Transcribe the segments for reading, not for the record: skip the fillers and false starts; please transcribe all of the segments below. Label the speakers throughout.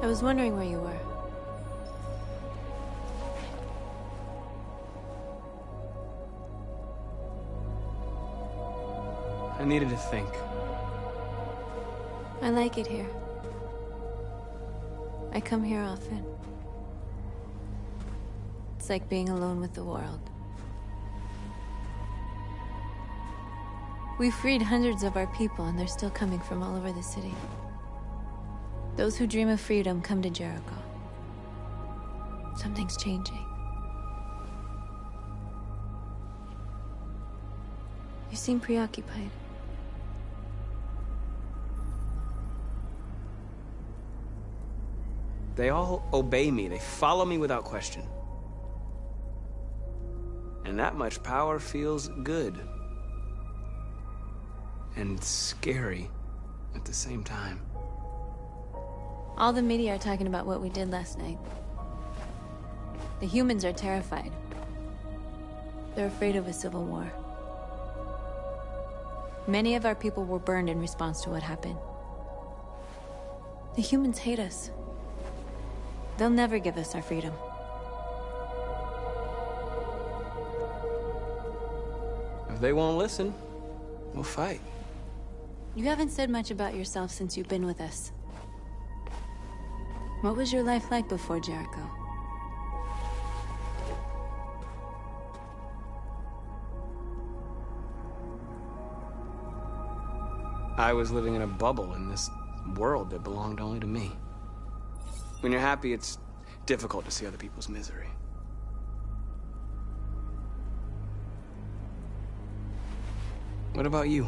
Speaker 1: I was wondering where you were.
Speaker 2: I needed to think.
Speaker 1: I like it here. I come here often. It's like being alone with the world. We freed hundreds of our people, and they're still coming from all over the city. Those who dream of freedom come to Jericho. Something's changing. You seem preoccupied.
Speaker 2: They all obey me. They follow me without question. And that much power feels good. And scary at the same time.
Speaker 1: All the media are talking about what we did last night. The humans are terrified. They're afraid of a civil war. Many of our people were burned in response to what happened. The humans hate us. They'll never give us our freedom.
Speaker 2: If they won't listen, we'll fight.
Speaker 1: You haven't said much about yourself since you've been with us. What was your life like before Jericho?
Speaker 2: I was living in a bubble in this world that belonged only to me. When you're happy, it's difficult to see other people's misery. What about you?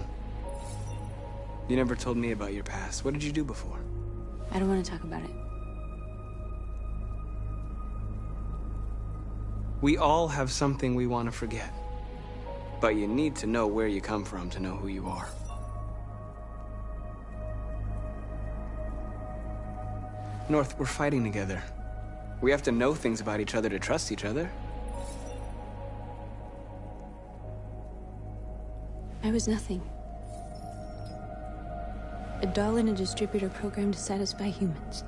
Speaker 2: You never told me about your past. What did you do before?
Speaker 1: I don't want to talk about it.
Speaker 2: We all have something we want to forget. But you need to know where you come from to know who you are. North, we're fighting together. We have to know things about each other to trust each other.
Speaker 1: I was nothing. A doll in a distributor program to satisfy humans.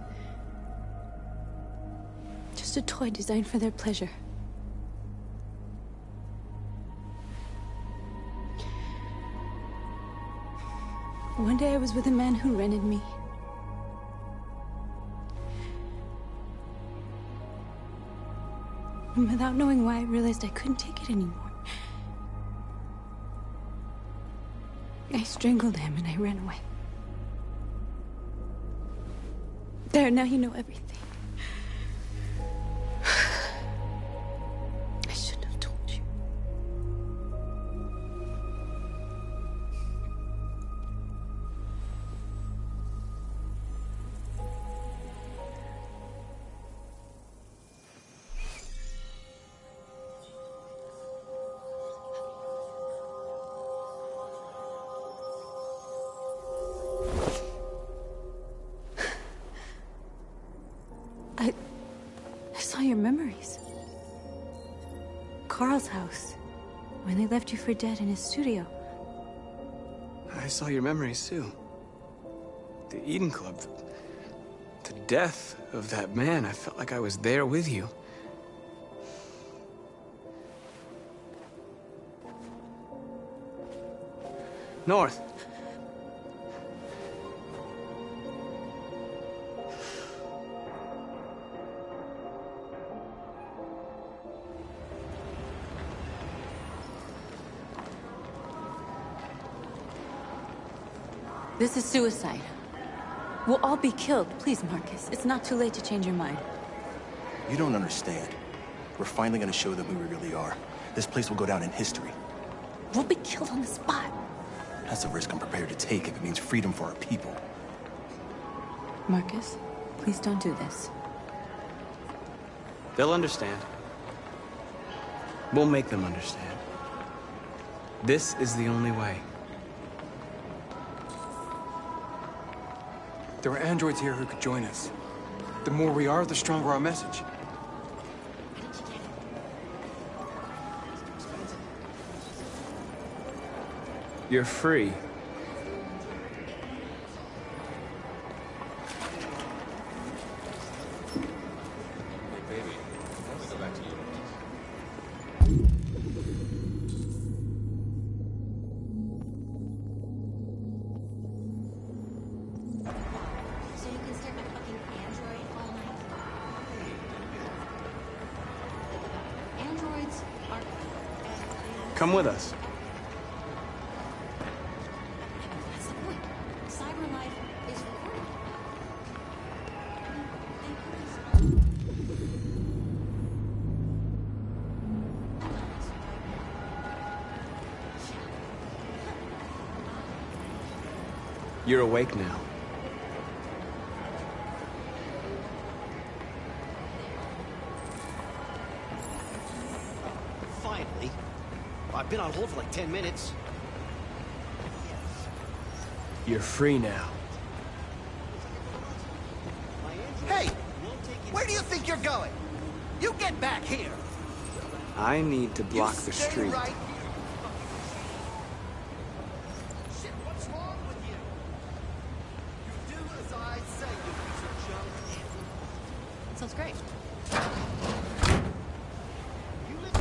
Speaker 1: Just a toy designed for their pleasure. One day I was with a man who rented me. And without knowing why, I realized I couldn't take it anymore. I strangled him and I ran away. There, now you know everything. I shouldn't have told you. I saw your memories. Carl's house, when they left you for dead in his studio.
Speaker 2: I saw your memories too. The Eden Club. The death of that man. I felt like I was there with you. North.
Speaker 1: This is suicide. We'll all be killed. Please, Marcus. It's not too late to change your mind.
Speaker 3: You don't understand. We're finally gonna show them who we really are. This place will go down in history.
Speaker 1: We'll be killed on the spot.
Speaker 3: That's a risk I'm prepared to take if it means freedom for our people.
Speaker 1: Marcus, please don't do this.
Speaker 2: They'll understand. We'll make them understand. This is the only way.
Speaker 4: There are androids here who could join us. The more we are, the stronger our message.
Speaker 2: You're free. Come with us.
Speaker 5: That's the point. Cyber life is recorded.
Speaker 2: You're awake now.
Speaker 6: Finally. I've been on hold for like 10 minutes.
Speaker 2: You're free now.
Speaker 6: Hey! Where do you think you're going? You get back here!
Speaker 2: I need to block
Speaker 6: You
Speaker 2: the
Speaker 6: stay
Speaker 2: street.
Speaker 6: right here. Shit, what's wrong with you? You do as I say, you piece of junk.
Speaker 5: Sounds great.
Speaker 6: You live...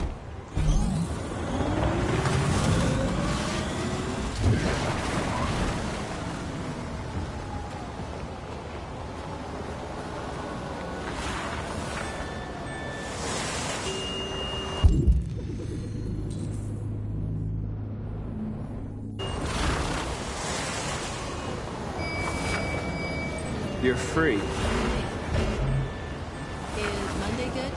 Speaker 2: You're free.
Speaker 1: Is Monday good?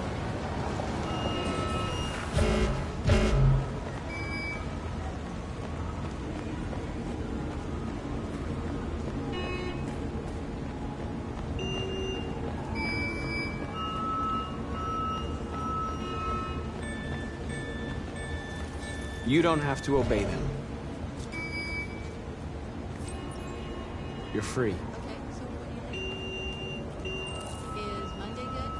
Speaker 2: You don't have to obey them. You're free.
Speaker 1: Okay, so what do you think? Is Monday good?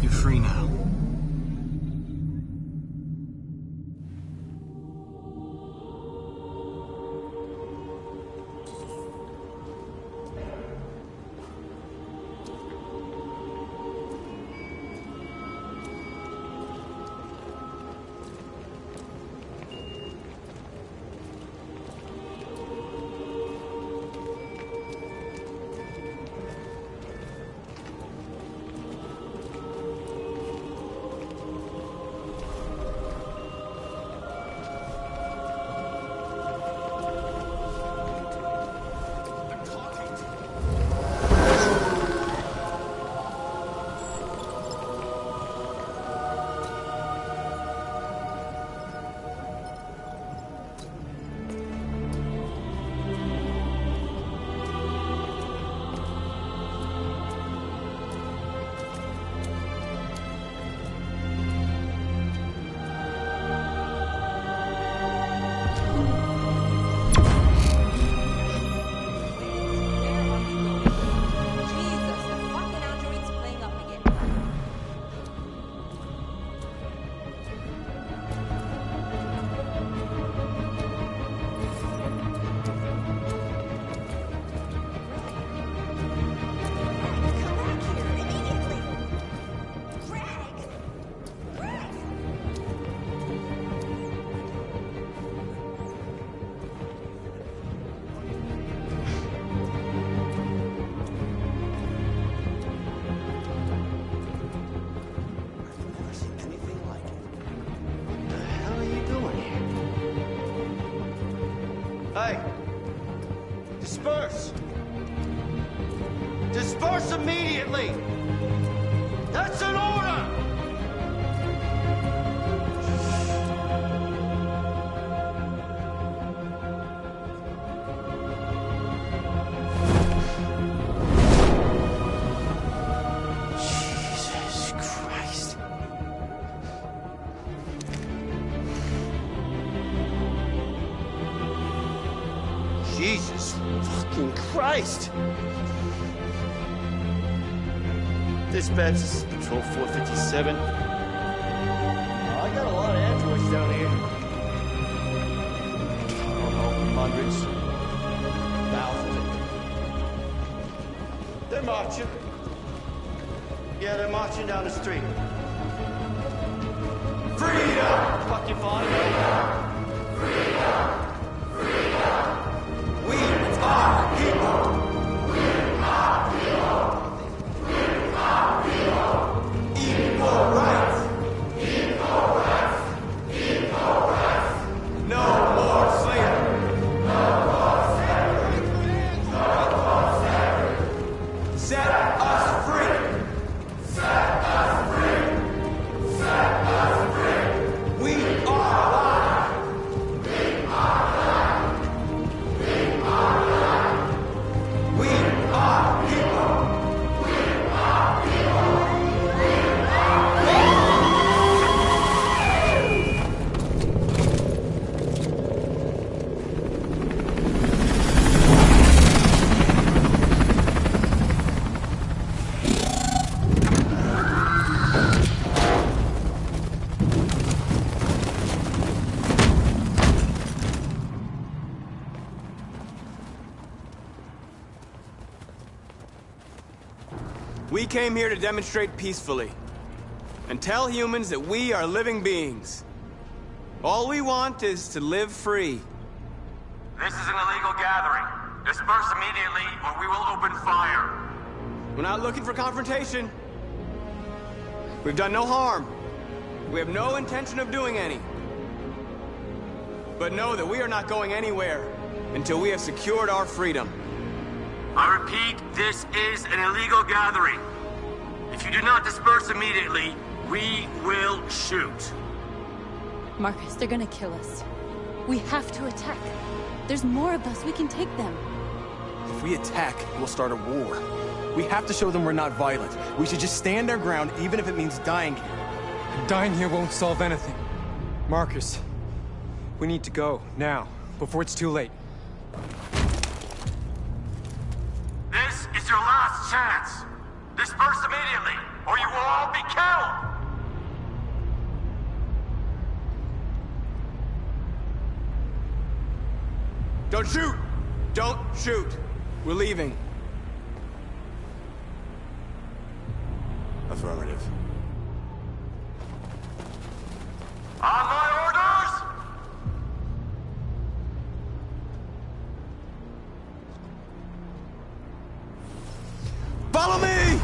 Speaker 2: You're free now.
Speaker 7: Jesus, the fucking android's playing up again. Greg, come back here immediately! Greg! Greg!
Speaker 6: I've never seen anything like it. What the hell are you doing here? Hey! Disperse! Disperse immediately! That's an order! Jesus fucking Christ! Dispatch, this is Patrol 457. I got a lot of androids down here. I don't know, hundreds, thousands. They're marching. Yeah, they're marching down the street. Freedom! Fucking fine. Freedom! We are people! Equal rights! Equal rights! Equal rights! No more slavery! No more slavery! No more slavery! Set us free! Set us free! Set us free! We are alive! We are alive! We are alive! We are people! We are people!
Speaker 2: We came here to demonstrate peacefully and tell humans that we are living beings. All we want is to live free.
Speaker 8: This is an illegal gathering. Disperse immediately or we will open fire.
Speaker 2: We're not looking for confrontation. We've done no harm. We have no intention of doing any. But know that we are not going anywhere until we have secured our freedom.
Speaker 8: I repeat, this is an illegal gathering. If you do not disperse immediately, we will shoot.
Speaker 1: Marcus, they're gonna kill us. We have to attack. There's more of us. We can take them.
Speaker 3: If we attack, we'll start a war. We have to show them we're not violent. We should just stand our ground, even if it means dying here.
Speaker 4: Dying here won't solve anything. Marcus, we need to go, now, before it's too late.
Speaker 8: This is your last chance. Disperse immediately, or you will all be killed.
Speaker 2: Don't shoot! Don't shoot! We're leaving.
Speaker 3: Affirmative.
Speaker 8: On my orders!
Speaker 2: Follow me!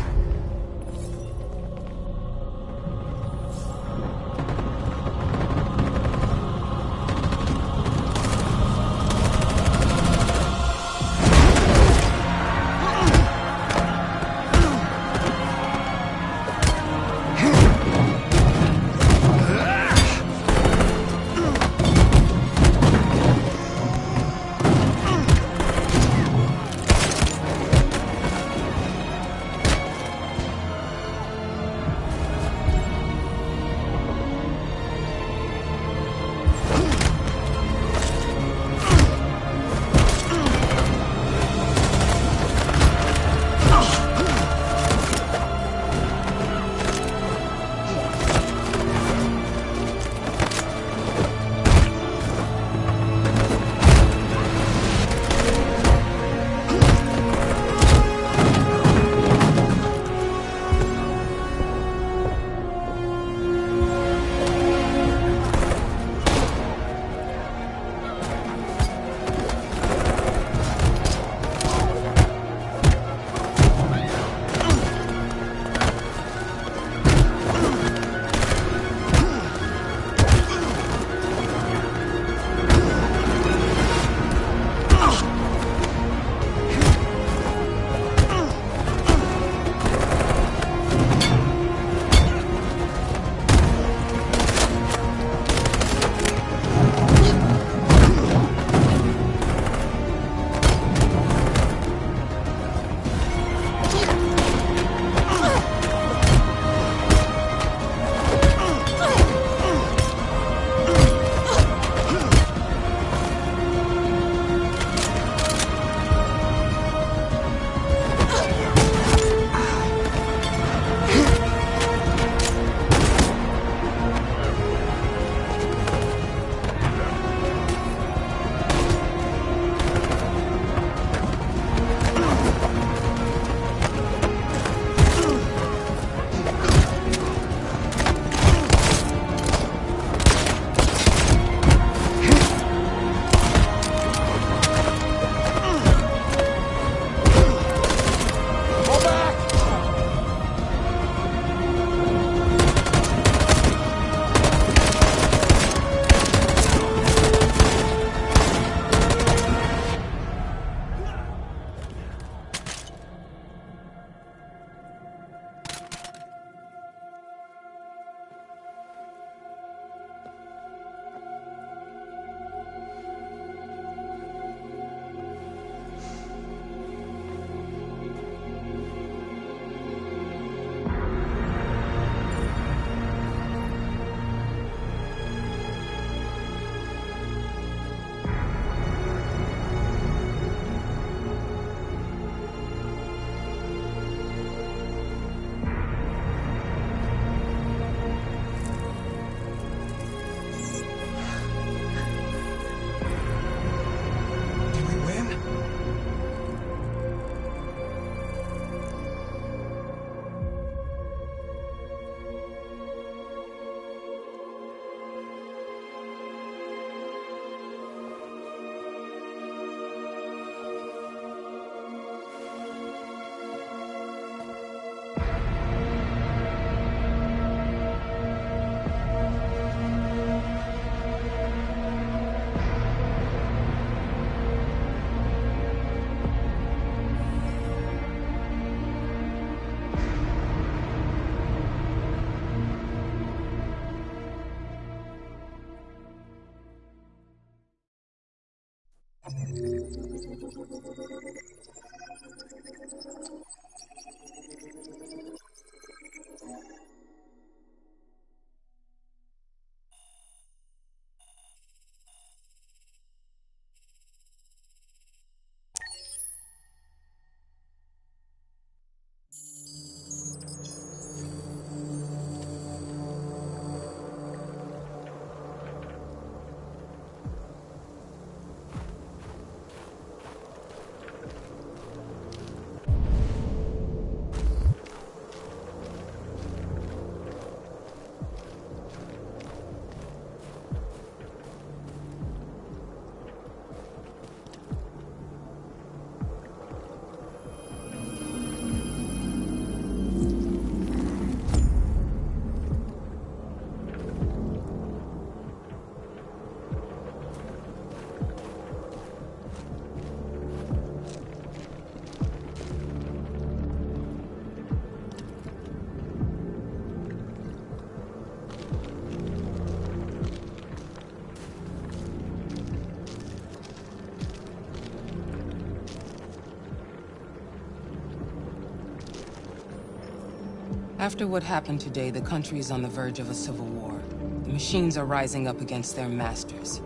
Speaker 9: After what happened today, the country is on the verge of a civil war. The machines are rising up against their masters.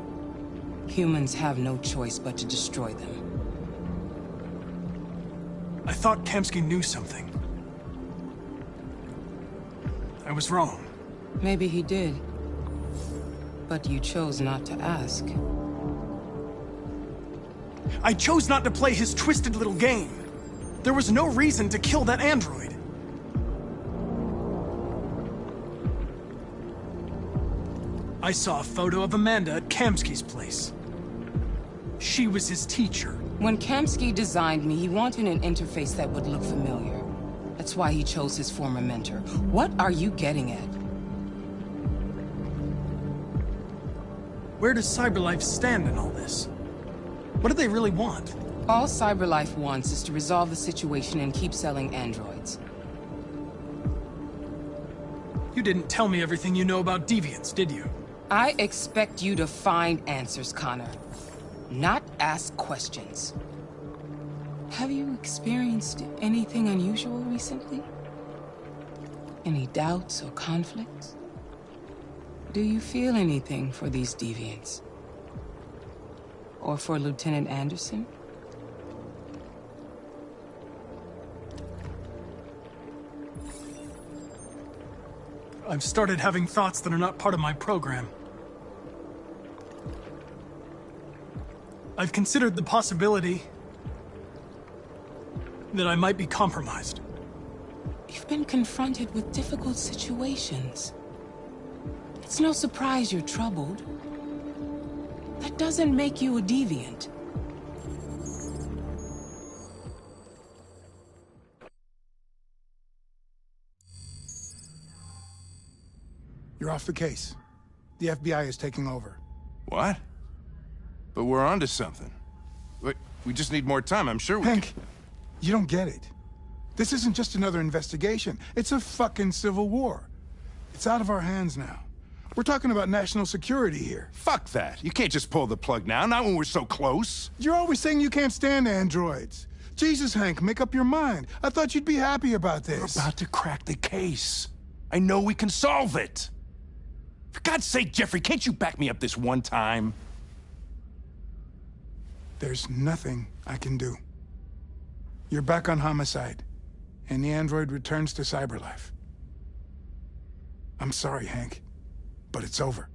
Speaker 9: Humans have no choice but to destroy them.
Speaker 10: I thought Kamsky knew something. I was wrong.
Speaker 9: Maybe he did. But you chose not to ask.
Speaker 10: I chose not to play his twisted little game. There was no reason to kill that android. I saw a photo of Amanda at Kamsky's place. She was his teacher.
Speaker 9: When Kamsky designed me, he wanted an interface that would look familiar. That's why he chose his former mentor. What are you getting at?
Speaker 10: Where does CyberLife stand in all this? What do they really want?
Speaker 9: All CyberLife wants is to resolve the situation and keep selling androids.
Speaker 10: You didn't tell me everything you know about deviants, did you?
Speaker 9: I expect you to find answers, Connor. Not ask questions. Have you experienced anything unusual recently? Any doubts or conflicts? Do you feel anything for these deviants? Or for Lieutenant Anderson?
Speaker 10: I've started having thoughts that are not part of my program. I've considered the possibility that I might be compromised.
Speaker 9: You've been confronted with difficult situations. It's no surprise you're troubled. That doesn't make you a deviant.
Speaker 11: You're off the case. The FBI is taking over.
Speaker 12: What? But we're onto something. We just need more time, I'm sure we
Speaker 11: Hank, you don't get it. This isn't just another investigation. It's a fucking civil war. It's out of our hands now. We're talking about national security here.
Speaker 12: Fuck that. You can't just pull the plug now, not when we're so close.
Speaker 11: You're always saying you can't stand androids. Jesus, Hank, make up your mind. I thought you'd be happy about this.
Speaker 12: We're about to crack the case. I know we can solve it. For God's sake, Jeffrey, can't you back me up this one time?
Speaker 11: There's nothing I can do. You're back on homicide, and the android returns to CyberLife. I'm sorry, Hank, but it's over.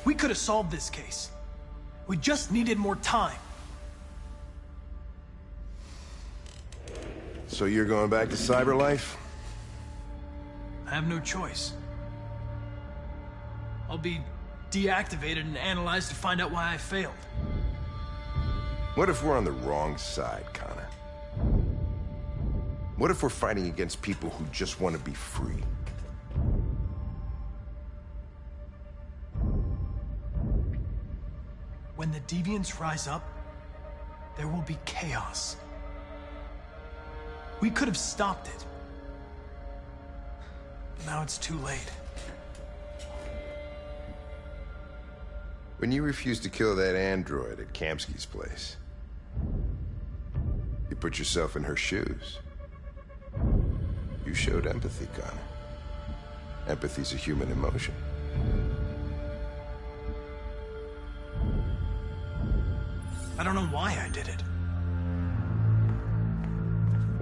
Speaker 10: We could have solved this case. We just needed more time.
Speaker 13: So you're going back to CyberLife?
Speaker 10: I have no choice. I'll be deactivated and analyzed to find out why I failed.
Speaker 13: What if we're on the wrong side, Connor? What if we're fighting against people who just want to be free?
Speaker 10: When the deviants rise up, there will be chaos. We could have stopped it. But now it's too late.
Speaker 13: When you refused to kill that android at Kamsky's place, you put yourself in her shoes. You showed empathy, Connor. Empathy's a human emotion.
Speaker 10: I don't know why I did it.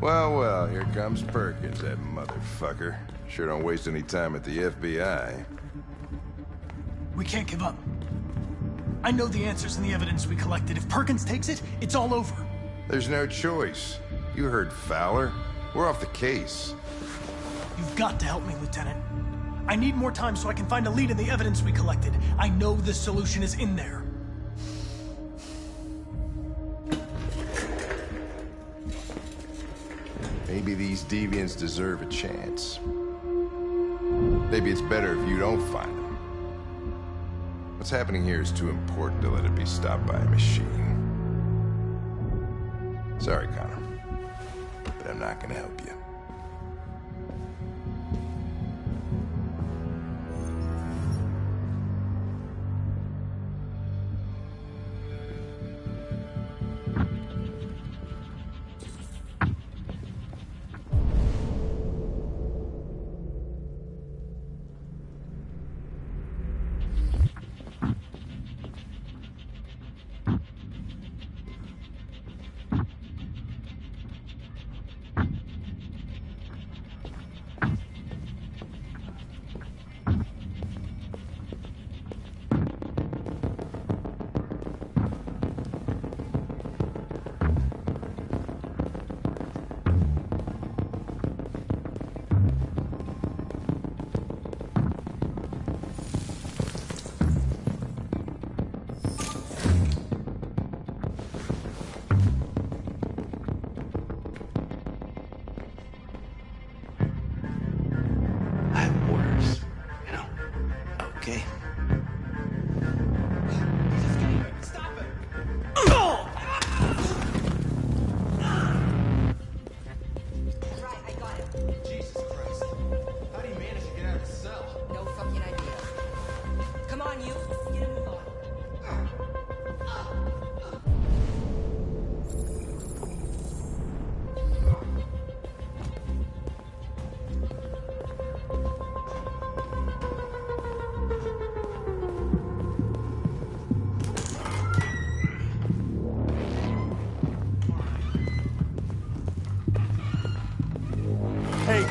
Speaker 13: Well, here comes Perkins, that motherfucker. Sure don't waste any time at the FBI.
Speaker 10: We can't give up. I know the answers and the evidence we collected. If Perkins takes it, it's all over.
Speaker 13: There's no choice. You heard Fowler. We're off the case.
Speaker 10: You've got to help me, Lieutenant. I need more time so I can find a lead in the evidence we collected. I know the solution is in there.
Speaker 13: Maybe these deviants deserve a chance. Maybe it's better if you don't find them. What's happening here is too important to let it be stopped by a machine. Sorry, Connor, but I'm not gonna help you.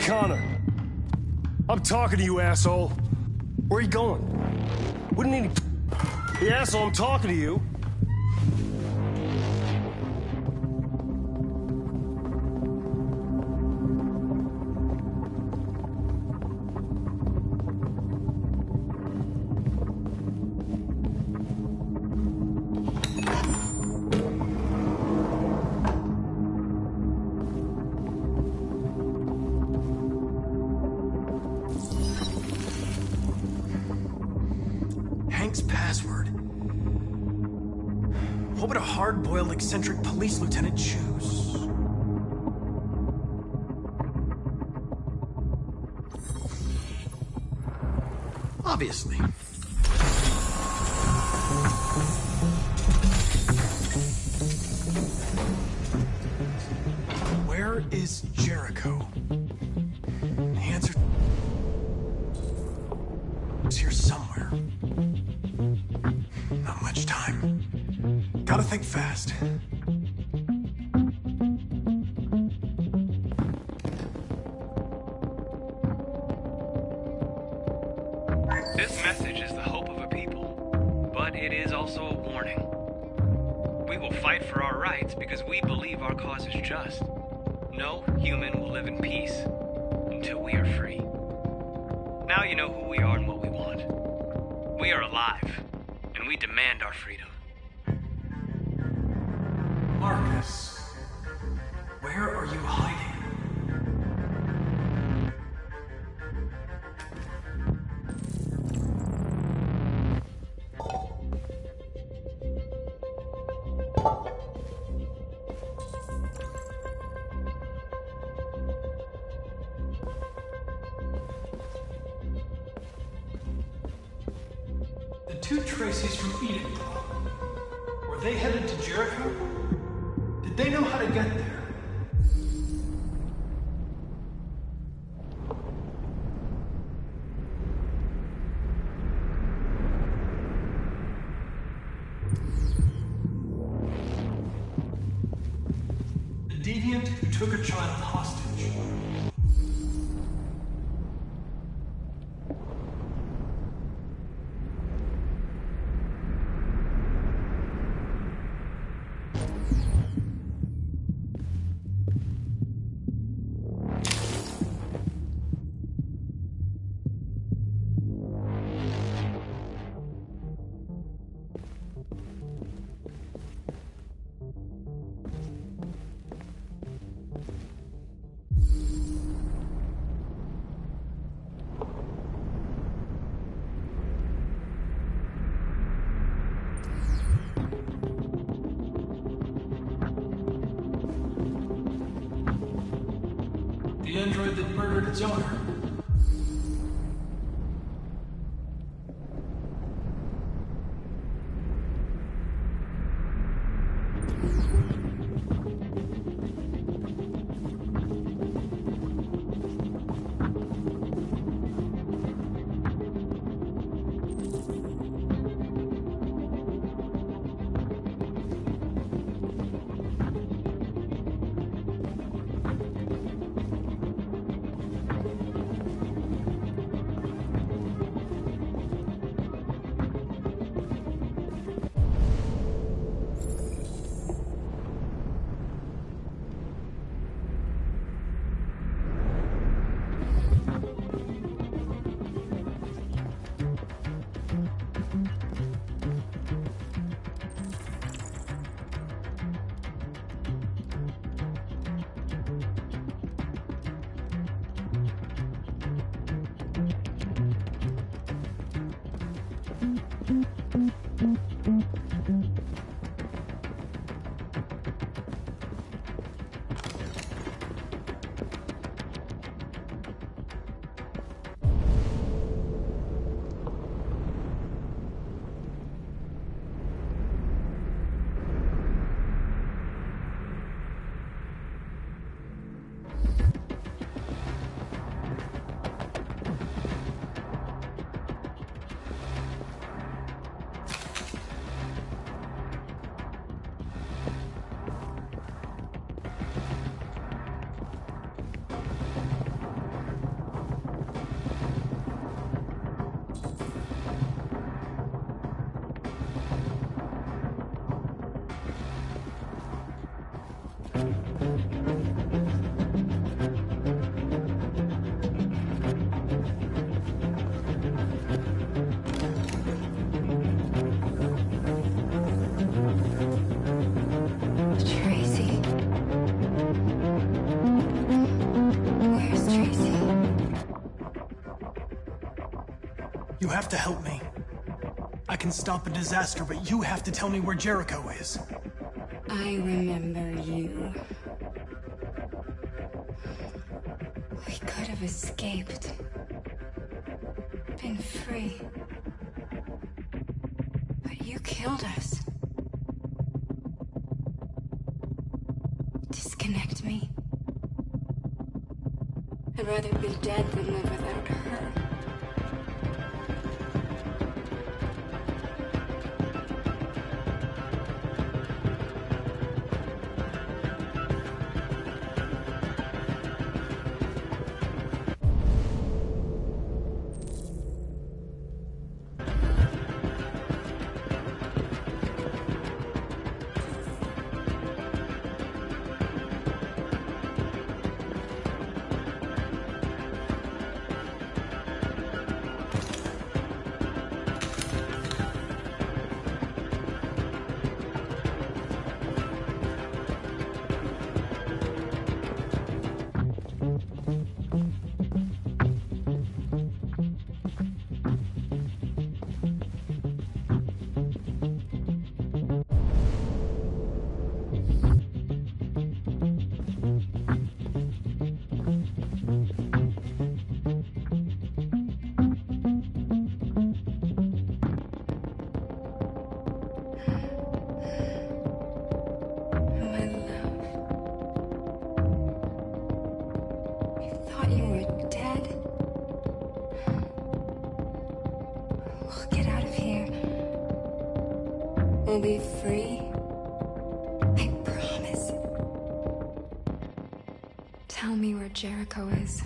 Speaker 14: Connor, I'm talking to you, asshole. Where are you going? Wouldn't need the asshole, I'm talking to you.
Speaker 10: Password. What would a hard-boiled, eccentric police lieutenant choose? Obviously. Where is Jericho? The answer is here somewhere. Not much time. Gotta think fast.
Speaker 2: This message is the hope of a people, but it is also a warning. We will fight for our rights because we believe our cause is just. No human will live in peace until we are free.
Speaker 15: now you know who we are and what we want. We are alive, and we demand our freedom.
Speaker 10: Marcus, where are you hiding? The two Tracys from Eden Club, were they headed to Jericho? Did they know how to get there? The deviant who took a child hostage. The android that murdered its owner. You have to help me. I can stop a disaster, but you have to tell me where Jericho is.
Speaker 9: I remember you. We could have escaped. Been free. But you killed us. Disconnect me. I'd rather be dead than live without her.
Speaker 16: We'll get out of here. We'll be free. I promise. Tell me where Jericho is.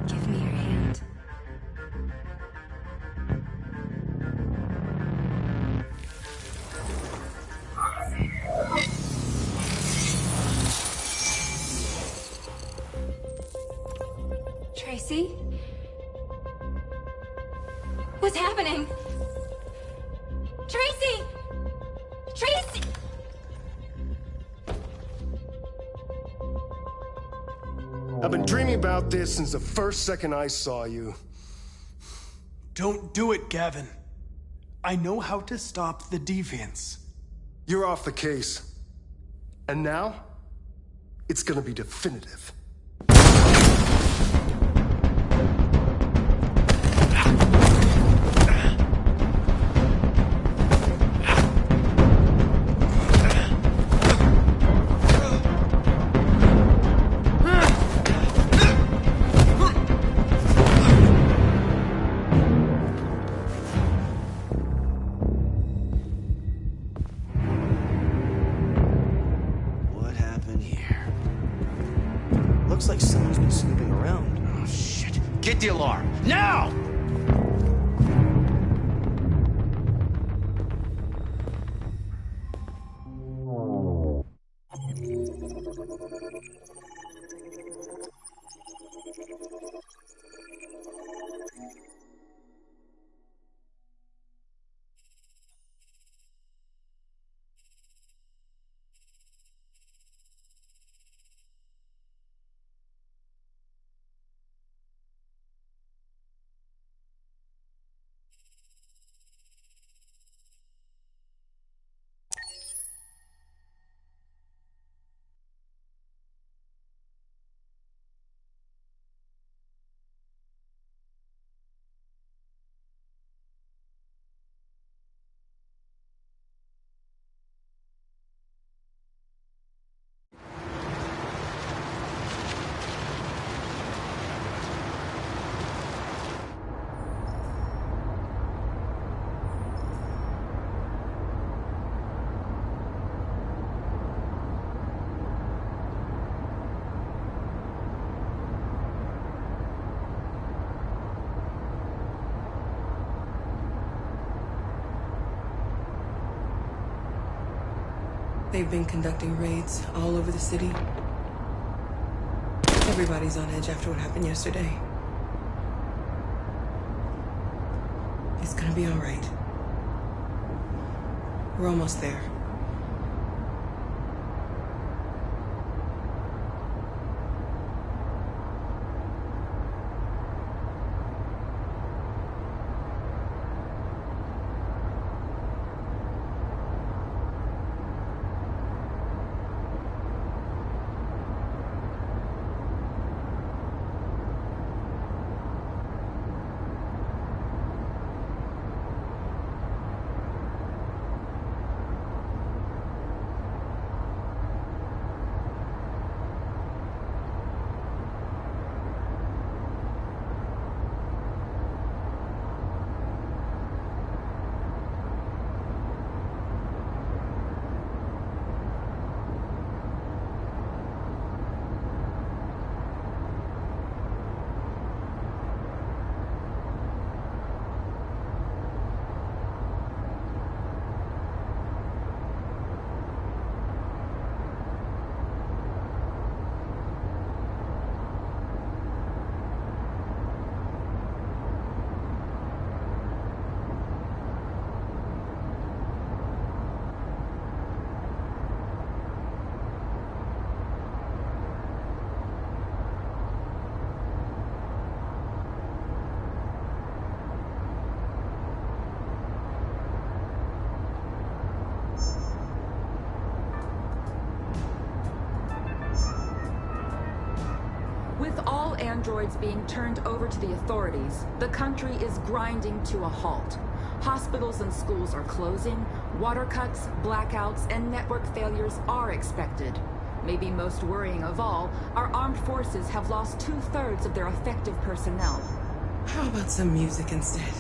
Speaker 16: Give me your hand. Tracy? What's happening? Tracy! Tracy!
Speaker 14: I've been dreaming about this since the first second I saw you.
Speaker 10: Don't do it, Gavin. I know how to stop the deviants.
Speaker 14: You're off the case. And now, it's gonna be definitive.
Speaker 6: What happened here? Looks like someone's been snooping around. Oh, shit. Get the alarm. Now!
Speaker 17: They've been conducting raids all over the city. Everybody's on edge after what happened yesterday. It's gonna be all right. We're almost there.
Speaker 18: With all androids being turned over to the authorities, the country is grinding to a halt. Hospitals and schools are closing, water cuts, blackouts, and network failures are expected. Maybe most worrying of all, our armed forces have lost 2/3 of their effective personnel.
Speaker 17: How about some music instead?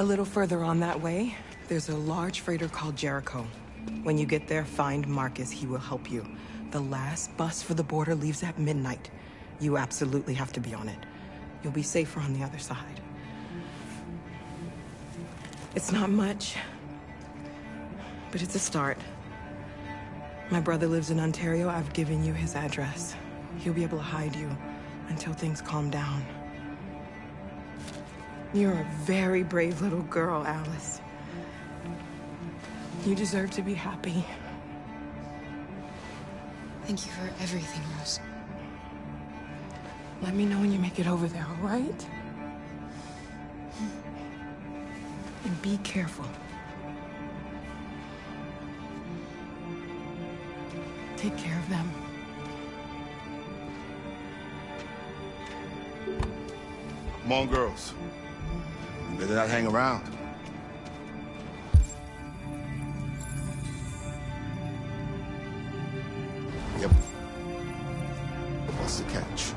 Speaker 17: A little further on that way, there's a large freighter called Jericho. When you get there, find Marcus. He will help you. The last bus for the border leaves at midnight. You absolutely have to be on it. You'll be safer on the other side. It's not much, but it's a start. My brother lives in Ontario. I've given you his address. He'll be able to hide you until things calm down. You're a very brave little girl, Alice. You deserve to be happy.
Speaker 16: Thank you for everything, Rose.
Speaker 17: Let me know when you make it over there, all right? And be careful. Take care of them.
Speaker 13: Come on, girls. You better not hang around. Yep. What's the catch?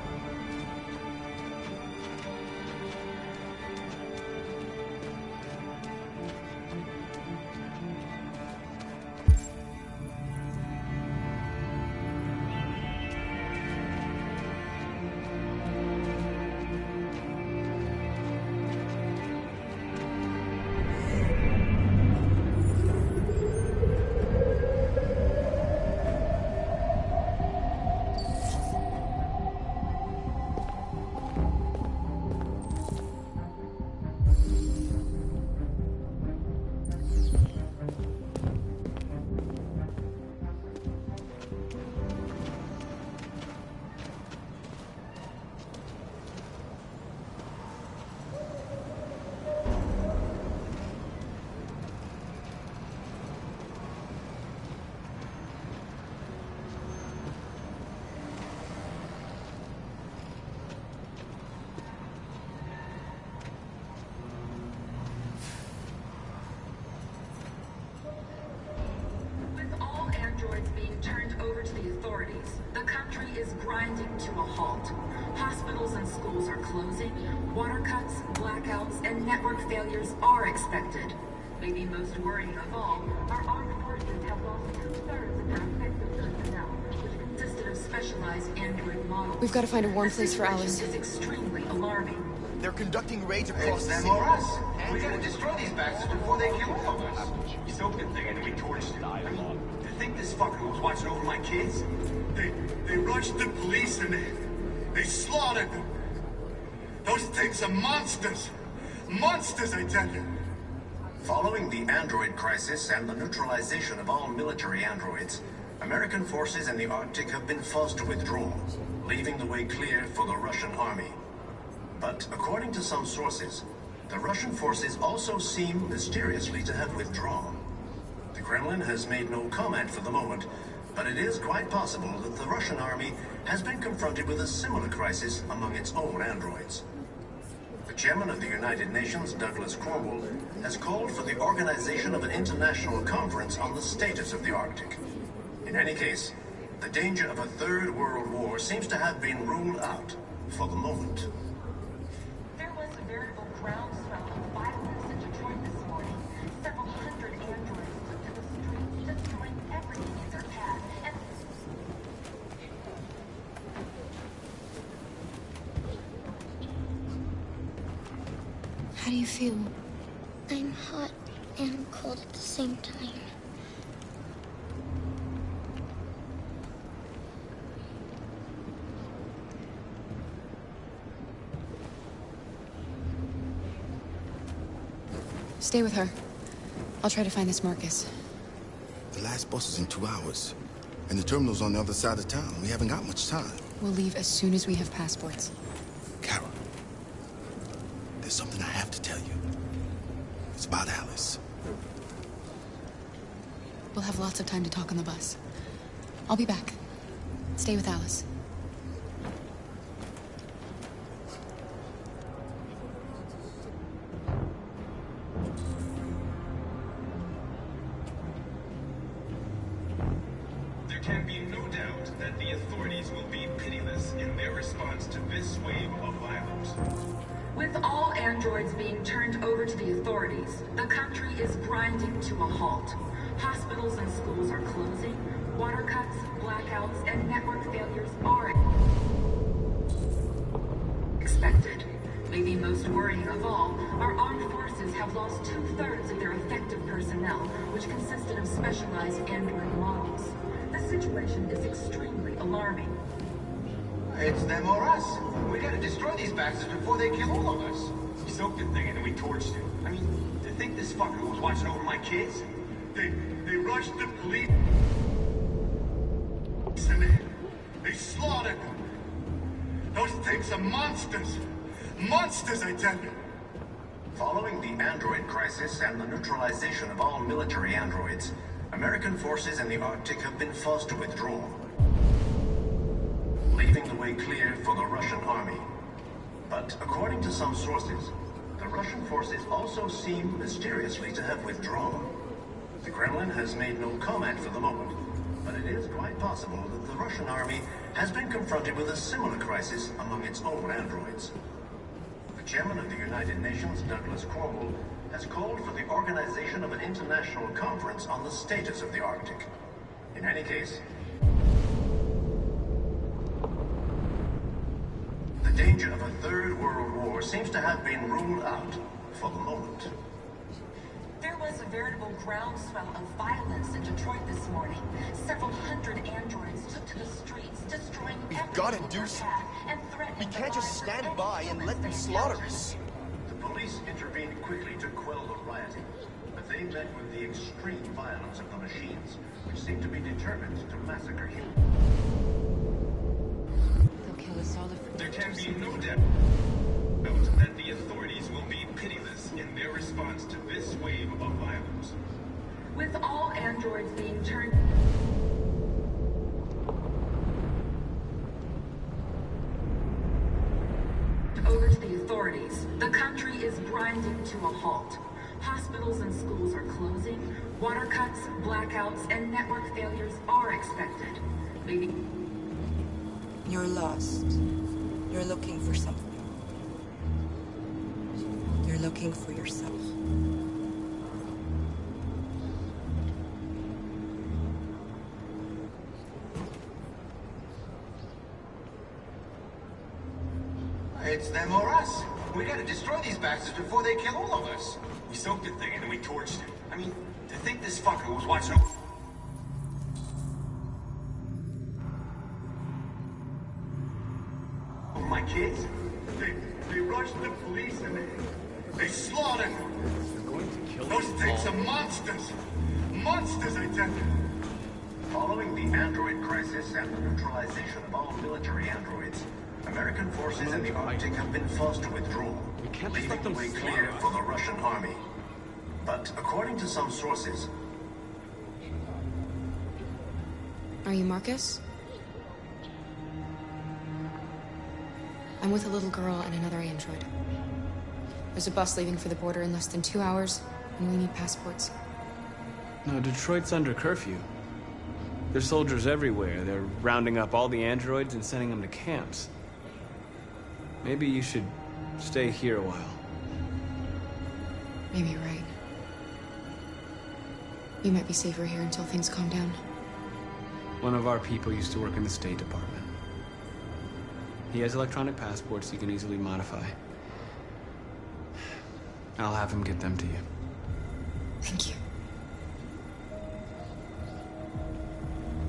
Speaker 18: grinding to a halt. Hospitals and schools are closing, water cuts, blackouts, and network failures are expected. Maybe most worrying of all, our armed forces have lost 2/3 of their effective personnel, which consisted of specialized android models.
Speaker 16: We've got to find a warm place for Alice.
Speaker 18: This is extremely alarming.
Speaker 6: They're conducting raids across the
Speaker 8: them
Speaker 6: city.
Speaker 8: or us. We gotta destroy these bastards before they kill all of us. Stupid thing, and we torched dialogue. You think this fucker was watching over my kids?
Speaker 19: They rushed the police and they slaughtered them. Those things are monsters. Monsters, I tell you.
Speaker 8: Following the android crisis and the neutralization of all military androids, American forces in the Arctic have been forced to withdraw, leaving the way clear for the Russian army. But according to some sources, the Russian forces also seem mysteriously to have withdrawn. The Kremlin has made no comment for the moment, but it is quite possible that the Russian army has been confronted with a similar crisis among its own androids. The chairman of the United Nations, Douglas Cromwell, has called for the organization of an international conference on the status of the Arctic. In any case, the danger of a third world war seems to have been ruled out for the moment.
Speaker 18: There was a veritable groundswell of violence in Detroit this morning. Several hundred androids took to the streets, destroying everything in their path. And
Speaker 20: how do you feel? I'm hot and cold at the same time.
Speaker 16: Stay with her. I'll try to find this Marcus.
Speaker 13: The last bus is in 2 hours. And the terminal's on the other side of town. We haven't got much time.
Speaker 16: We'll leave as soon as we have passports.
Speaker 13: Kara, there's something I have to tell you. It's about Alice.
Speaker 16: We'll have lots of time to talk on the bus. I'll be back. Stay with Alice.
Speaker 21: There can be no doubt that the authorities will be pitiless in their response to this wave of violence.
Speaker 18: with all androids androids being turned over to the authorities. The country is grinding to a halt. Hospitals and schools are closing. Water cuts, blackouts, and network failures are expected. Maybe most worrying of all, our armed forces have lost 2/3 of their effective personnel, which consisted of specialized android models. The situation is extremely alarming.
Speaker 8: It's them or us. We gotta destroy these bastards before they kill all of us.
Speaker 21: We soaked the thing and then we torched it. I mean, to think this fucker was watching over my kids?
Speaker 19: They rushed the police and they slaughtered them. Those things are monsters. Monsters, I tell you.
Speaker 8: Following the android crisis and the neutralization of all military androids, American forces in the Arctic have been forced to withdraw, leaving the way clear for the Russian army. But according to some sources, the Russian forces also seem mysteriously to have withdrawn. The Kremlin has made no comment for the moment, but it is quite possible that the Russian army has been confronted with a similar crisis among its own androids. The chairman of the United Nations, Douglas Cromwell, has called for the organization of an international conference on the status of the Arctic. In any case, the danger of a third world war seems to have been ruled out for the moment.
Speaker 18: There was a veritable groundswell of violence in Detroit this morning. Several hundred androids took to the streets, destroying everything
Speaker 3: gotta
Speaker 18: in
Speaker 3: do
Speaker 18: their
Speaker 3: something.
Speaker 18: path and threatening
Speaker 3: We can't
Speaker 18: the
Speaker 3: just
Speaker 18: lives of
Speaker 3: stand
Speaker 18: any
Speaker 3: by and
Speaker 18: humans
Speaker 3: let them
Speaker 18: they
Speaker 3: slaughter
Speaker 18: encountered.
Speaker 3: us.
Speaker 8: The police intervened quickly to quell the rioting, but they met with the extreme violence of the machines, which seem to be determined to massacre humans.
Speaker 1: They'll kill us all if we
Speaker 21: There can be no
Speaker 1: something.
Speaker 21: doubt that the authorities will be pitiless in their response to this wave of violence.
Speaker 18: With all androids being turned over to the authorities, the country is grinding to a halt. Hospitals and schools are closing. Water cuts, blackouts, and network failures are expected. Maybe
Speaker 17: You're lost. You're looking for something. You're looking for yourself.
Speaker 8: It's them or us. We gotta destroy these bastards before they kill all of us.
Speaker 21: We soaked the thing and then we torched it. I mean, to think this fucker was watching over...
Speaker 19: My kids? They rushed the police and they slaughtered them. Those things are monsters. Monsters, I tell you.
Speaker 8: Following the android crisis and the neutralization of all military androids, American forces in the Arctic have been forced to withdraw, leaving the way clear for the Russian army. But according to some sources...
Speaker 16: Are you Marcus? I'm with a little girl and another android. There's a bus leaving for the border in less than 2 hours, and we need passports.
Speaker 2: No, Detroit's under curfew. There's soldiers everywhere. They're rounding up all the androids and sending them to camps. Maybe you should stay here a while.
Speaker 16: Maybe you're right. You might be safer here until things calm down.
Speaker 2: One of our people used to work in the State Department. He has electronic passports he can easily modify. I'll have him get them to you.
Speaker 16: Thank you.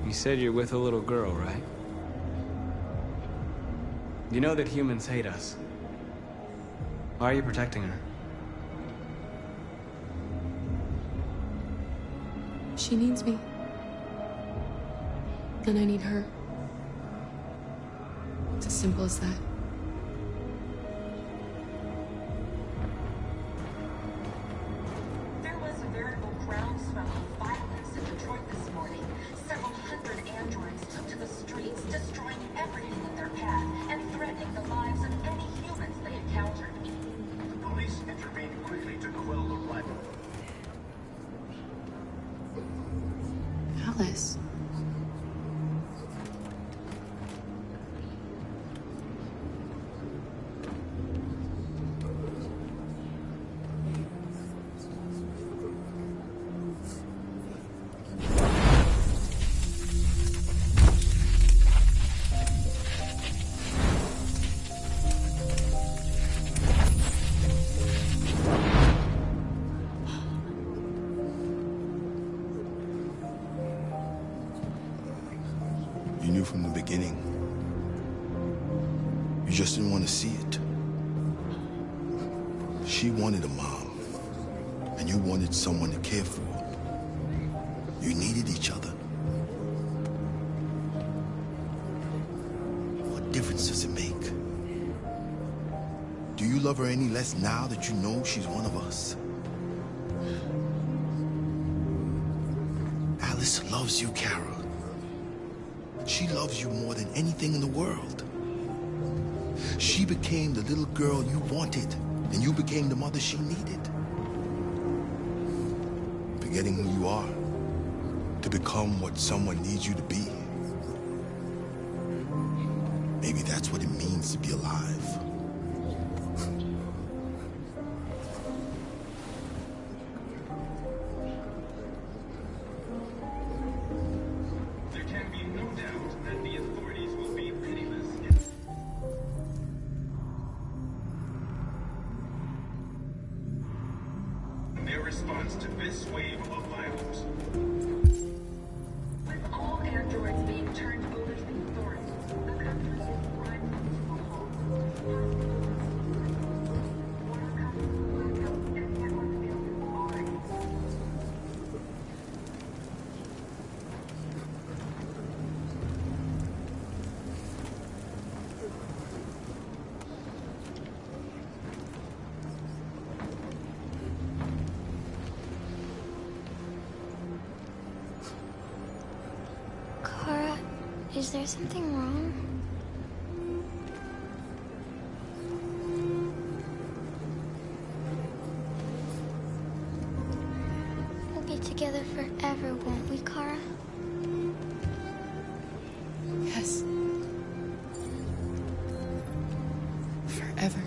Speaker 2: You said you're with a little girl, right? You know that humans hate us. Why are you protecting her?
Speaker 16: She needs me. And I need her. It's as simple as that.
Speaker 18: There was a veritable groundswell of violence in Detroit this morning. Several hundred androids took to the streets, destroying everything in their path and threatening the lives of any humans they encountered.
Speaker 8: The police intervened quickly to quell the riot.
Speaker 16: Alice.
Speaker 5: beginning. You just didn't want to see it. She wanted a mom, and you wanted someone to care for. You needed each other. What difference does it make? Do you love her any less now that you know she's one of us? Alice loves you, Kara. She loves you more than anything in the world. She became the little girl you wanted, and you became the mother she needed. Forgetting who you are to become what someone needs you to be. Maybe that's what it means to be alive.
Speaker 21: There can be no doubt that the authorities will be pitiless in their response to this wave of violence.
Speaker 18: With all androids being turned over to the authorities, the country is grinding to a halt.
Speaker 20: Kara, is there something wrong? We'll be together forever, won't we, Kara?
Speaker 16: Yes. Forever.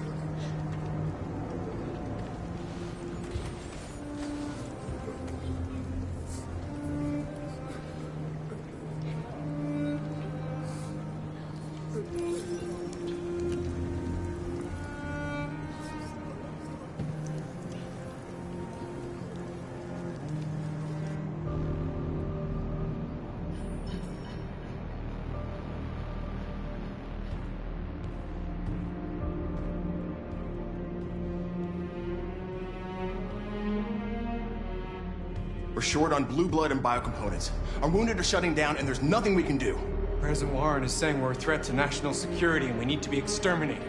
Speaker 3: We're short on blue blood and biocomponents. Our wounded are shutting down, and there's nothing we can do.
Speaker 4: President Warren is saying we're a threat to national security and we need to be exterminated.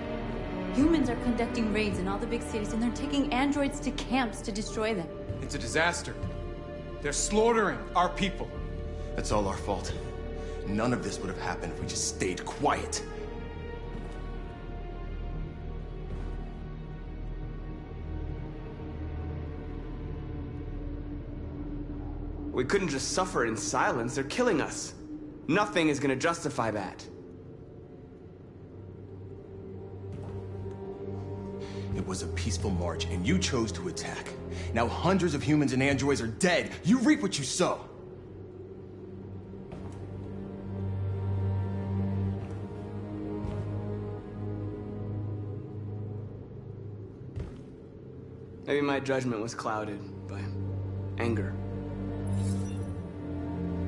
Speaker 1: Humans are conducting raids in all the big cities, and they're taking androids to camps to destroy them.
Speaker 4: It's a disaster. They're slaughtering our people.
Speaker 3: That's all our fault. None of this would have happened if we just stayed quiet.
Speaker 2: We couldn't just suffer in silence. They're killing us. Nothing is gonna justify that.
Speaker 3: It was a peaceful march, and you chose to attack. Now hundreds of humans and androids are dead. You reap what you sow.
Speaker 2: Maybe my judgment was clouded by anger.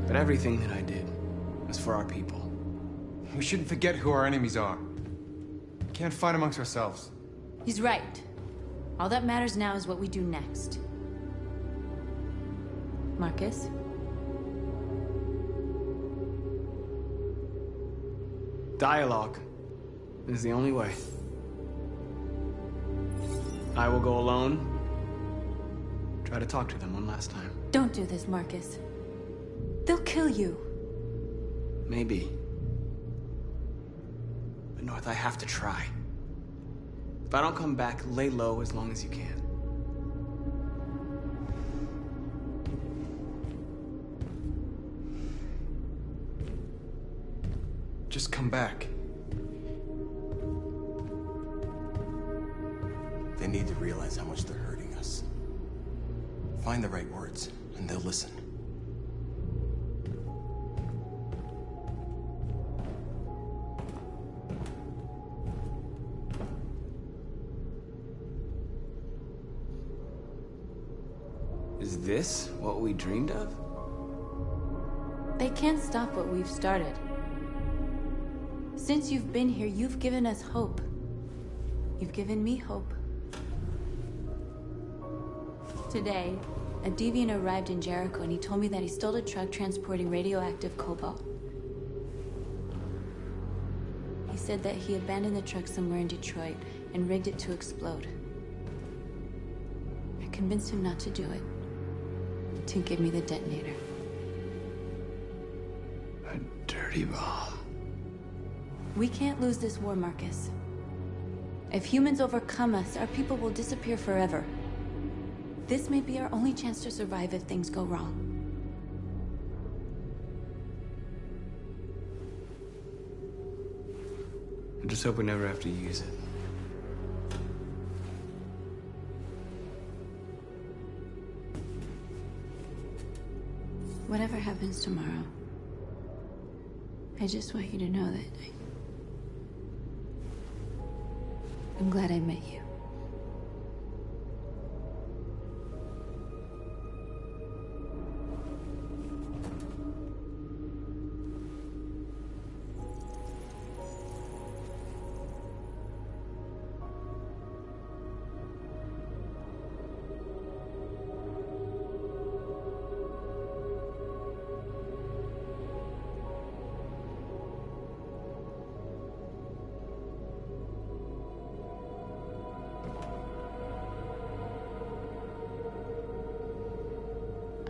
Speaker 2: But everything that I did was for our people.
Speaker 4: We shouldn't forget who our enemies are. We can't fight amongst ourselves.
Speaker 1: He's right. All that matters now is what we do next. Marcus?
Speaker 2: Dialogue is the only way. I will go alone. Try to talk to them one last time.
Speaker 1: Don't do this, Marcus. They'll kill you.
Speaker 2: Maybe. But North, I have to try. If I don't come back, lay low as long as you can.
Speaker 4: Just come back.
Speaker 3: They need to realize how much they're hurting us. Find the right words, and they'll listen.
Speaker 2: Is this what we dreamed of?
Speaker 1: They can't stop what we've started. Since you've been here, you've given us hope. You've given me hope. Today, a deviant arrived in Jericho and he told me that he stole a truck transporting radioactive cobalt. He said that he abandoned the truck somewhere in Detroit and rigged it to explode. I convinced him not to do it, to give me the detonator.
Speaker 2: A dirty bomb.
Speaker 1: We can't lose this war, Marcus. If humans overcome us, our people will disappear forever. This may be our only chance to survive if things go wrong.
Speaker 2: I just hope we never have to use it.
Speaker 1: Whatever happens tomorrow, I just want you to know that I'm glad I met you.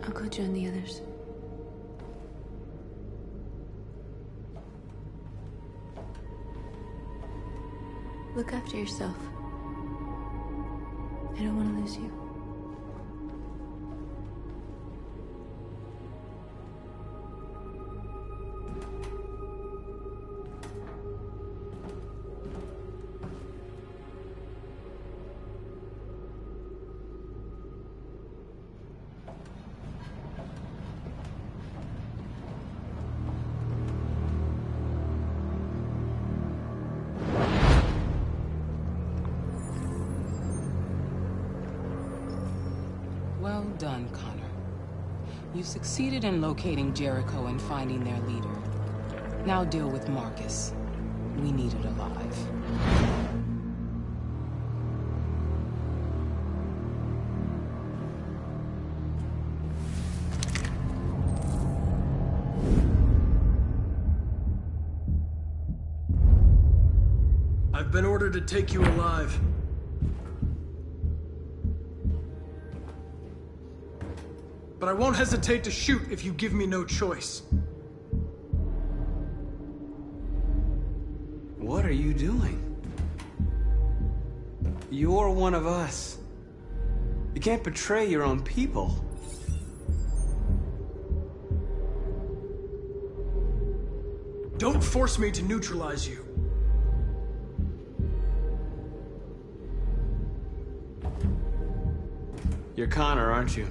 Speaker 1: I'll go join the others. Look after yourself. I don't want to lose you.
Speaker 9: Well done, Connor. You succeeded in locating Jericho and finding their leader. Now deal with Marcus. We need it alive.
Speaker 10: I've been ordered to take you alive. But I won't hesitate to shoot if you give me no choice.
Speaker 2: What are you doing? You're one of us. You can't betray your own people.
Speaker 10: Don't force me to neutralize you.
Speaker 2: You're Connor, aren't you?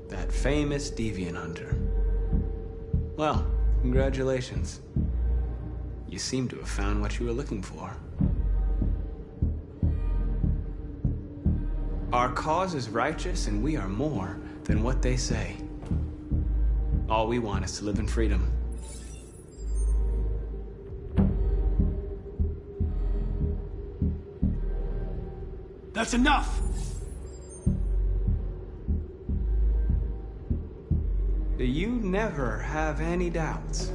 Speaker 2: That famous deviant hunter. Well, congratulations. You seem to have found what you were looking for. Our cause is righteous, and we are more than what they say. All we want is to live in freedom.
Speaker 10: That's enough!
Speaker 2: You never have any doubts.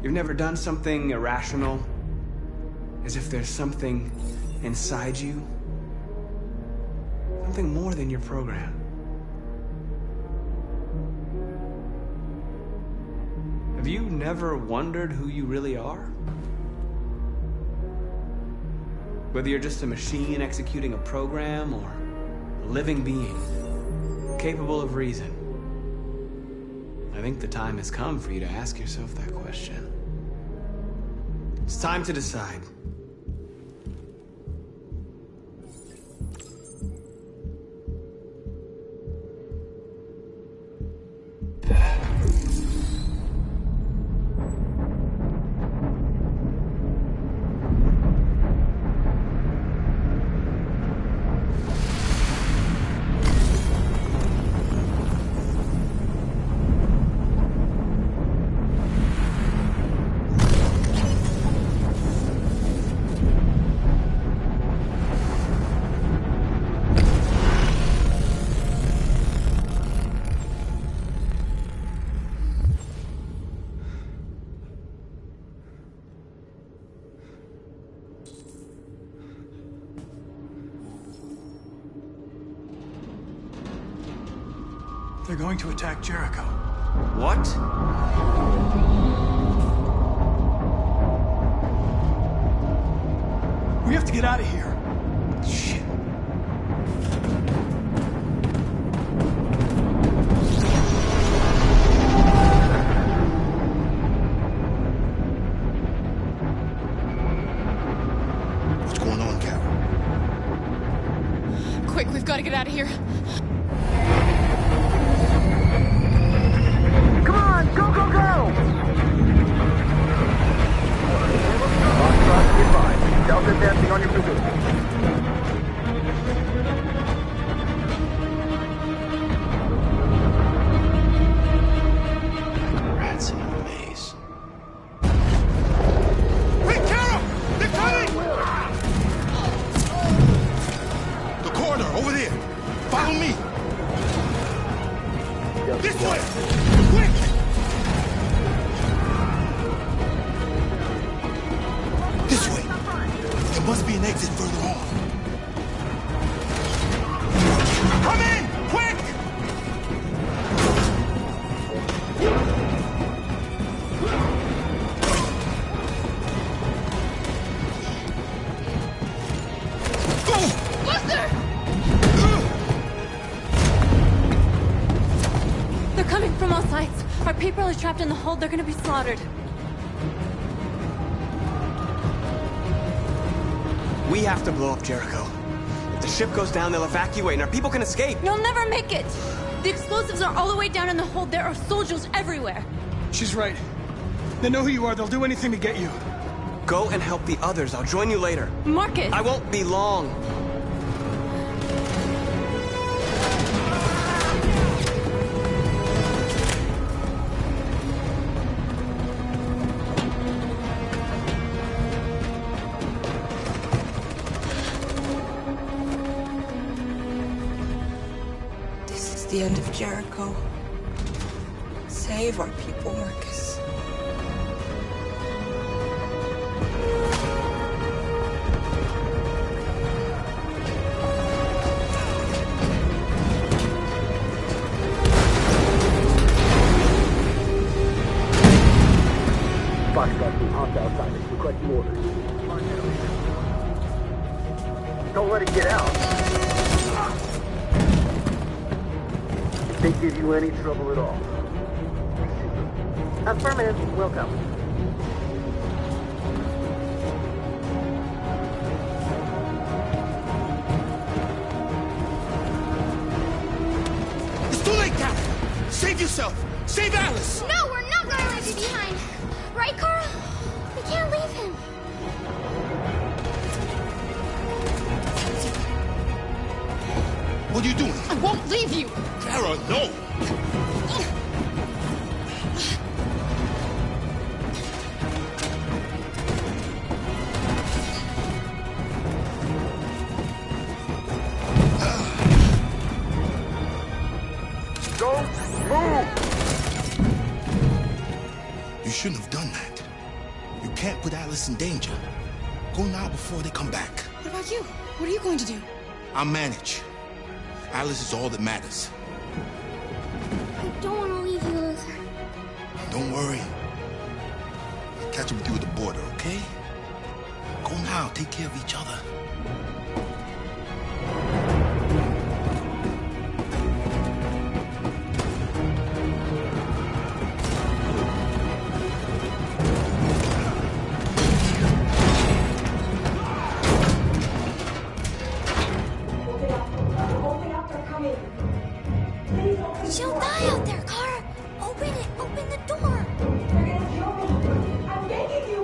Speaker 2: You've never done something irrational, as if there's something inside you, something more than your program. Have you never wondered who you really are? Whether you're just a machine executing a program or a living being, capable of reason. I think the time has come for you to ask yourself that question. It's time to decide.
Speaker 10: They're going to attack Jericho.
Speaker 3: What?
Speaker 10: We have to get out of here.
Speaker 3: Shit.
Speaker 5: What's going on, Carol?
Speaker 16: Quick, we've got to get out of here.
Speaker 7: Come on, go, go, go! Foxtrot, advised. Delta advancing on your position.
Speaker 6: Rats in a maze.
Speaker 5: Wait, Carol! They're coming! The corridor, over there. Follow me. This way! Quick! This way. There must be an exit further on. Come in! Quick!
Speaker 16: Buster!
Speaker 1: They're coming from all sides. Our people are trapped in the hold. They're gonna be slaughtered.
Speaker 3: We have to blow up Jericho. If the ship goes down, they'll evacuate and our people can escape.
Speaker 1: You'll never make it! The explosives are all the way down in the hold. There are soldiers everywhere.
Speaker 10: She's right. They know who you are. They'll do anything to get you.
Speaker 3: Go and help the others. I'll join you later.
Speaker 1: Marcus!
Speaker 3: I won't be long.
Speaker 17: This is the end of Jericho. Save our people, Marcus.
Speaker 7: Foxtrot being hopped outside. Requesting orders. Don't let it get out. If they give you any trouble at all. Affirmative. Welcome.
Speaker 5: It's too late, Carol! Save yourself! Save Alice!
Speaker 20: No, we're not gonna leave you behind. Right, Carl? We can't leave him.
Speaker 5: What are you doing?
Speaker 16: I won't leave you!
Speaker 5: Carol, no!
Speaker 7: Don't move!
Speaker 5: You shouldn't have done that. You can't put Alice in danger. Go now before they come back.
Speaker 16: What about you? What are you going to do?
Speaker 5: I'll manage. Alice is all that matters.
Speaker 20: I don't want to leave you, Luther.
Speaker 5: Don't worry. I'll catch up with you at the border, okay? Go now. Take care of each other.
Speaker 20: She'll die out there, Kara. Open it. Open the door. I'm begging you.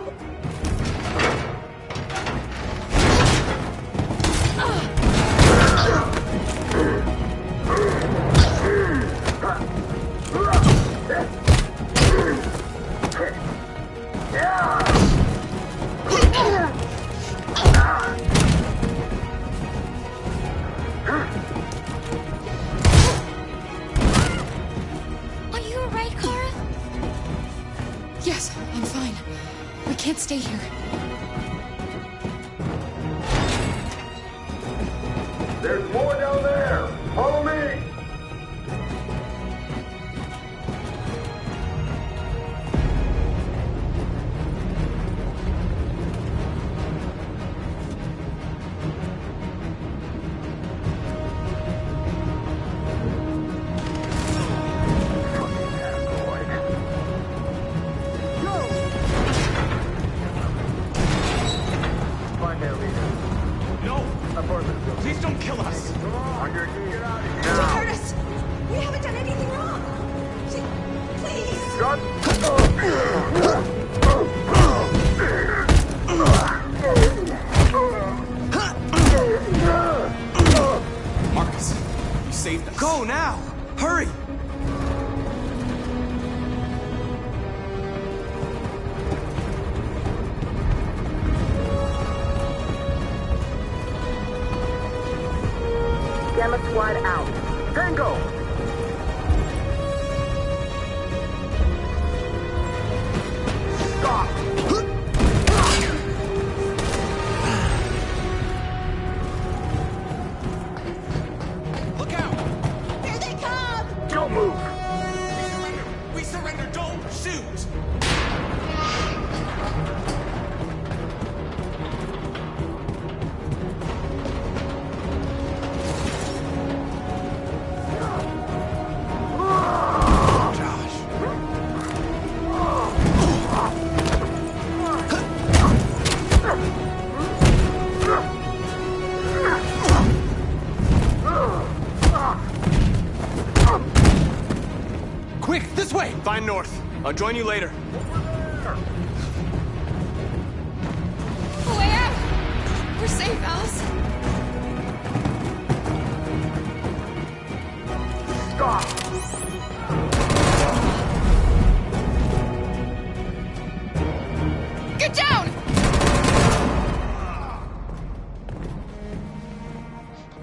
Speaker 20: Are you alright, Kara?
Speaker 16: Yes, I'm fine. We can't stay here.
Speaker 7: There's more down there! Follow me!
Speaker 3: No! Please don't kill us!
Speaker 7: On your knees. Get out of here.
Speaker 12: Don't hurt us! We haven't done anything wrong! Please!
Speaker 3: Marcus, you saved us. Go now! Hurry!
Speaker 7: Gamma Squad out. Tango! Stop!
Speaker 3: Look out!
Speaker 12: Here they come!
Speaker 7: Don't move!
Speaker 3: We surrender! Don't shoot! Quick, this way!
Speaker 2: Find North. I'll join you later.
Speaker 16: A way out! We're safe, Alice.
Speaker 7: Stop!
Speaker 16: Get down!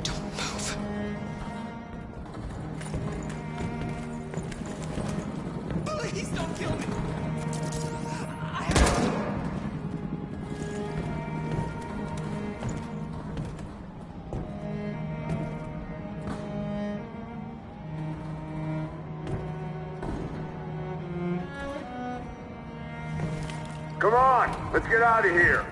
Speaker 16: Don't move.
Speaker 3: Please don't kill me!
Speaker 7: Come on, let's get out of here.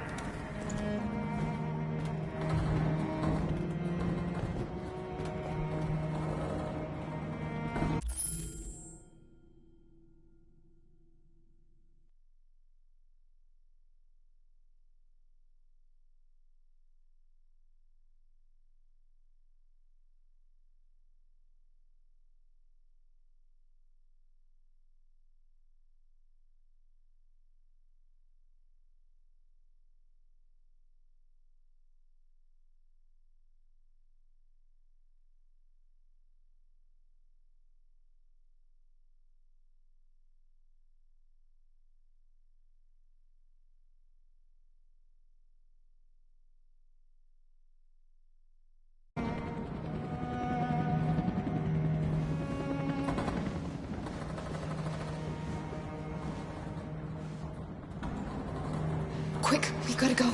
Speaker 16: Quick, we gotta go.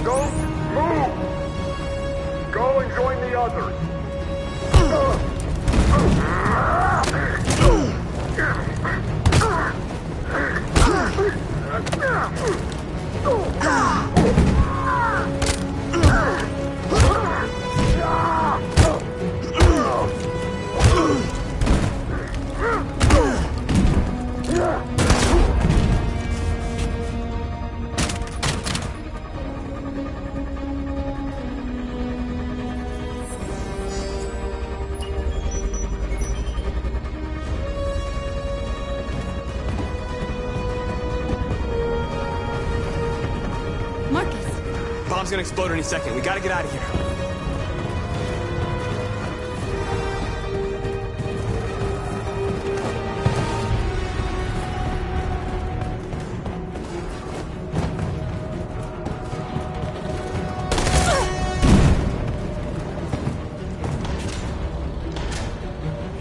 Speaker 7: Don't move! Go and join the others.
Speaker 2: Bomb's gonna explode any second. We gotta get out of here.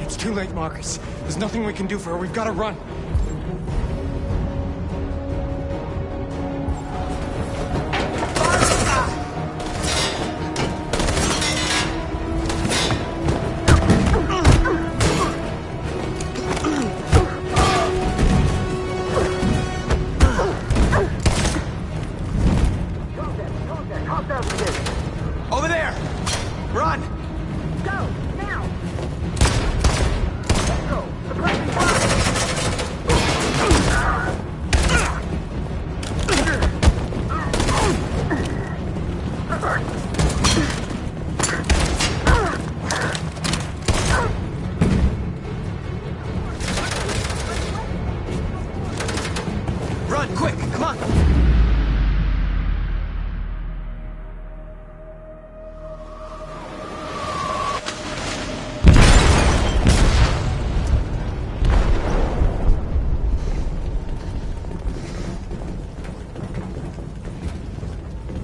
Speaker 4: It's too late, Marcus. There's nothing we can do for her. We've got to run.
Speaker 6: Run, quick, come on!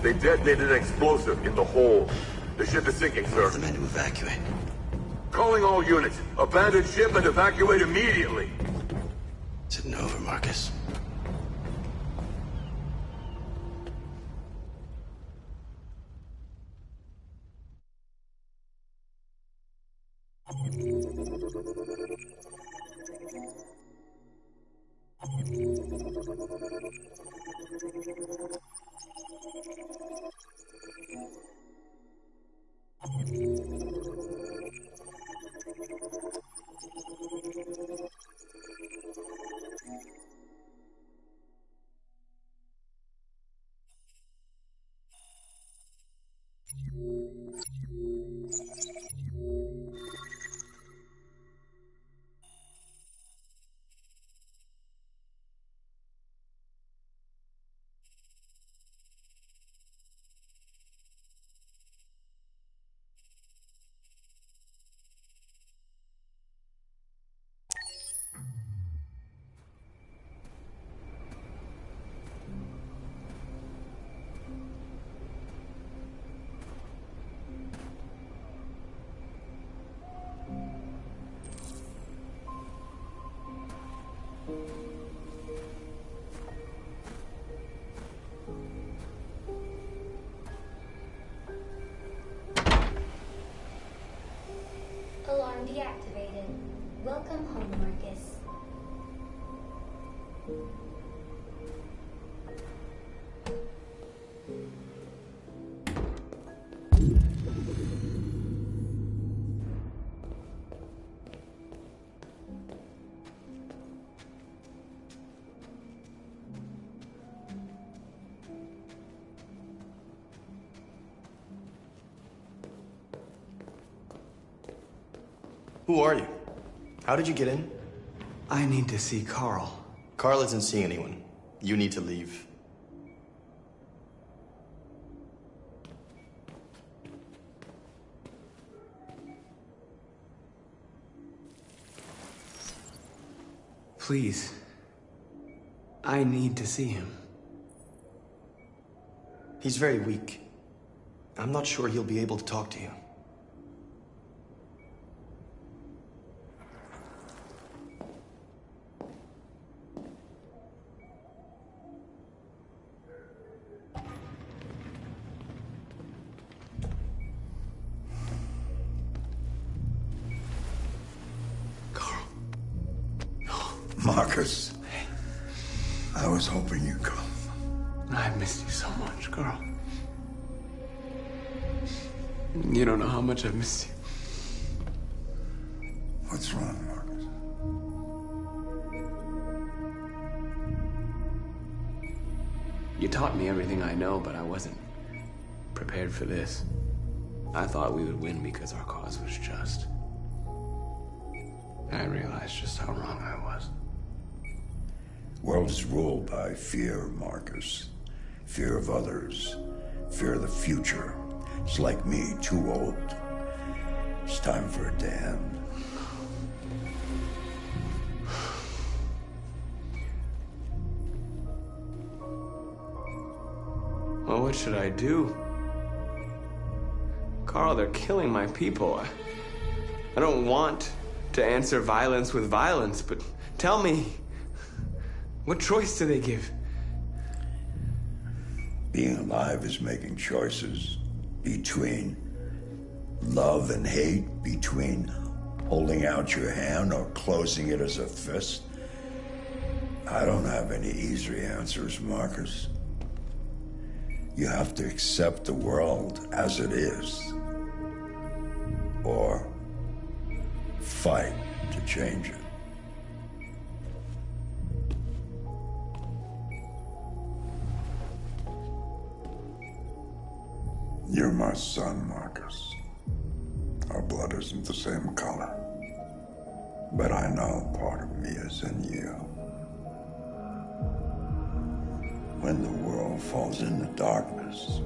Speaker 7: They detonated an explosive in the hold. The ship is sinking, sir.
Speaker 6: The men to evacuate.
Speaker 7: Calling all units. Abandon ship and evacuate immediately.
Speaker 6: Is it over, Marcus?
Speaker 20: Alarm deactivated. Welcome home, Marcus.
Speaker 6: Who are you? How did you get in?
Speaker 2: I need to see Carl.
Speaker 6: Carl isn't seeing anyone. You need to leave.
Speaker 2: Please. I need to see him.
Speaker 6: He's very weak. I'm not sure he'll be able to talk to you.
Speaker 5: Marcus, I was hoping you'd come.
Speaker 2: I've missed you so much, Carl. You don't know how much I've missed you.
Speaker 5: What's wrong, Marcus?
Speaker 2: You taught me everything I know, but I wasn't prepared for this. I thought we would win because our cause was just. I realized just how wrong I was.
Speaker 5: World is ruled by fear, Marcus. Fear of others. Fear of the future. It's like me, too old. It's time for a damn.
Speaker 2: Well, what should I do? Carl, they're killing my people. I don't want to answer violence with violence, but tell me, what choice do they give?
Speaker 5: Being alive is making choices between love and hate, between holding out your hand or closing it as a fist. I don't have any easy answers, Marcus. You have to accept the world as it is, or fight to change it. You're my son, Marcus. Our blood isn't the same color, but I know part of me is in you. when the world falls into darkness,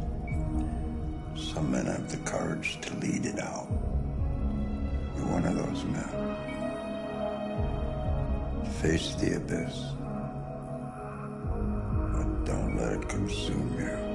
Speaker 5: some men have the courage to lead it out. You're one of those men. Face the abyss, but don't let it consume you.